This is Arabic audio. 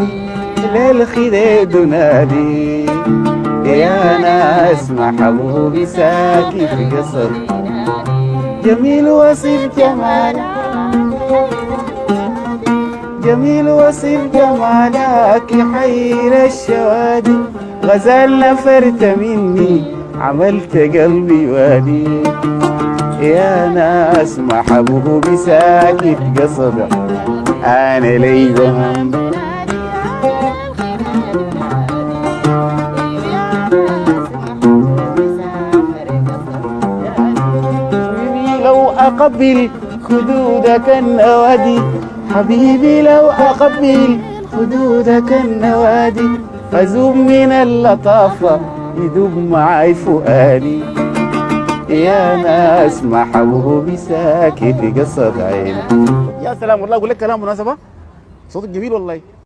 الجوادي للخديد نادي. يا ناس محبوبي ساكن في قصر جميل وصف جمالك، جميل وصف جمالك يحير الشوادي. غزال نفرت مني عملت قلبي وادي. يا ناس محبوبي ساكت قصد انا لي وهم. لو اقبل خدودك النوادي، حبيبي لو اقبل خدودك النوادي، ازوم من اللطافه يدوب معي فؤادي. يا ناس محبوبي ساكت قصد عيني. يا سلام والله اقول لك كلام مناسبه، صوتك جميل والله.